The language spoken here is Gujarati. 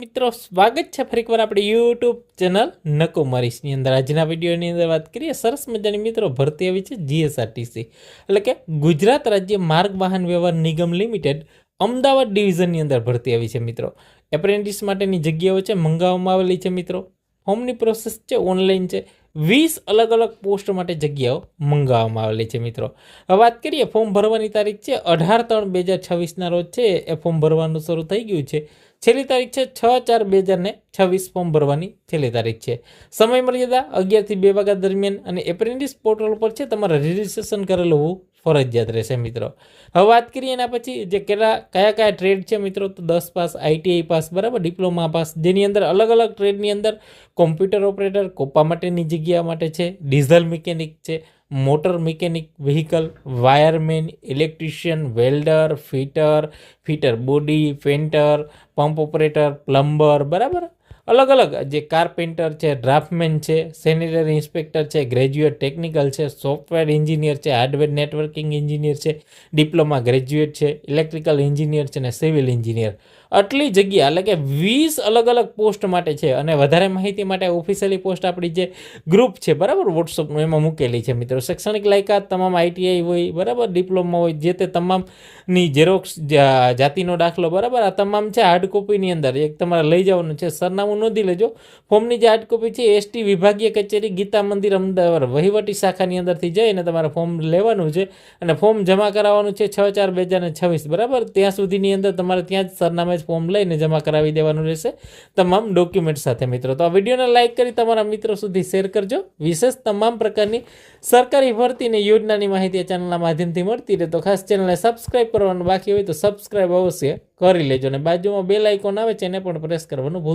મિત્રો સ્વાગત છે ફરીકવાર આપણી યુટ્યુબ ચેનલ નકોમારીસની અંદર। આજના વિડીયોની અંદર વાત કરીએ સરસ મજાની મિત્રો ભરતી આવી છે જીએસઆરટીસી એટલે કે ગુજરાત રાજ્ય માર્ગ વાહન વ્યવહાર નિગમ લિમિટેડ અમદાવાદ ડિવિઝનની અંદર ભરતી આવી છે મિત્રો। એપ્રેન્ટિસ માટેની જગ્યાઓ છે મંગાવવામાં આવેલી છે મિત્રો। ફોર્મની પ્રોસેસ છે ઓનલાઈન છે। 20 અલગ અલગ પોસ્ટ માટે જગ્યાઓ મંગાવવામાં આવેલી છે મિત્રો। હવે વાત કરીએ ફોર્મ ભરવાની તારીખ છે 18/3/2026 રોજ છે એ ફોર્મ ભરવાનું શરૂ થઈ ગયું છે। છેલ્લી તારીખ છે 6/4/2026 ફોર્મ ભરવાની છેલ્લી તારીખ છે। સમય મર્યાદા 11 થી 2 વાગ્યા દરમિયાન અને એપ્રેન્ટિસ પોર્ટલ પર છે તમારે રજીસ્ટ્રેશન કરેલું હોવું ફરજિયાત રહેશે મિત્રો। હવે વાત કરીએ એના પછી જે કયા ટ્રેડ છે મિત્રો, તો 10 પાસ, આઈટીઆઈ પાસ, બરાબર, ડિપ્લોમા પાસ, જેની અંદર અલગ અલગ ટ્રેડની અંદર કોમ્પ્યુટર ઓપરેટર, કોપા માટેની જગ્યા માટે છે, ડીઝલ મિકેનિક છે, motor mechanic, vehicle, wireman, electrician, welder, fitter body, painter, pump operator, plumber, બરાબર, અલગ અલગ જે કાર્પેન્ટર છે, ડ્રાફ્ટમેન છે, સેનિટરી ઇન્સ્પેક્ટર છે, ગ્રેજ્યુએટ ટેકનિકલ છે, સોફ્ટવેર એન્જિનિયર છે, હાર્ડવેર નેટવર્કિંગ એન્જિનિયર છે, ડિપ્લોમા ગ્રેજ્યુએટ છે, ઇલેક્ટ્રિકલ એન્જિનિયર છે અને સિવિલ એન્જિનિયર, આટલી જગ્યા એટલે કે 20 અલગ અલગ પોસ્ટ માટે છે। અને વધારે માહિતી માટે ઓફિશિયલી પોસ્ટ આપણી જે ગ્રુપ છે, બરાબર, વોટ્સઅપનું, એમાં મૂકેલી છે મિત્રો। શૈક્ષણિક લાયકાત તમામ આઈટીઆઈ હોય, બરાબર, ડિપ્લોમા હોય, જે તે તમામની ઝેરોક્સ, જાતિનો દાખલો, બરાબર, આ તમામ છે હાર્ડ કોપીની અંદર એક તમારે લઈ જવાનું છે। સરનામું નોંધી લેજો। ફોર્મની જે હાર્ડ કોપી છે એસટી વિભાગીય કચેરી, ગીતા મંદિર, અમદાવાદ વહીવટી શાખાની અંદરથી જઈને તમારે ફોર્મ લેવાનું છે અને ફોર્મ જમા કરાવવાનું છે 6/4/2026, બરાબર। ત્યાં સુધીની અંદર તમારે ત્યાં જ સરનામે ફોર્મ લઈને જમા કરાવી દેવાનું રહેશે તમામ ડોક્યુમેન્ટ સાથે મિત્રો। તો આ વિડીયોને લાઇક કરી તમારા મિત્રો સુધી શેર કરજો। વિશેષ તમામ પ્રકારની સરકારી ભરતી અને યોજનાની માહિતી આ ચેનલના માધ્યમથી મળતી રહે તો ખાસ ચેનલને સબસ્ક્રાઇબ કરવાનું બાકી હોય તો સબસ્ક્રાઇબ અવશ્ય કરી લેજો અને બાજુમાં બેલ આઇકોન આવે છે એને પણ પ્રેસ કરવાનું ભૂલતા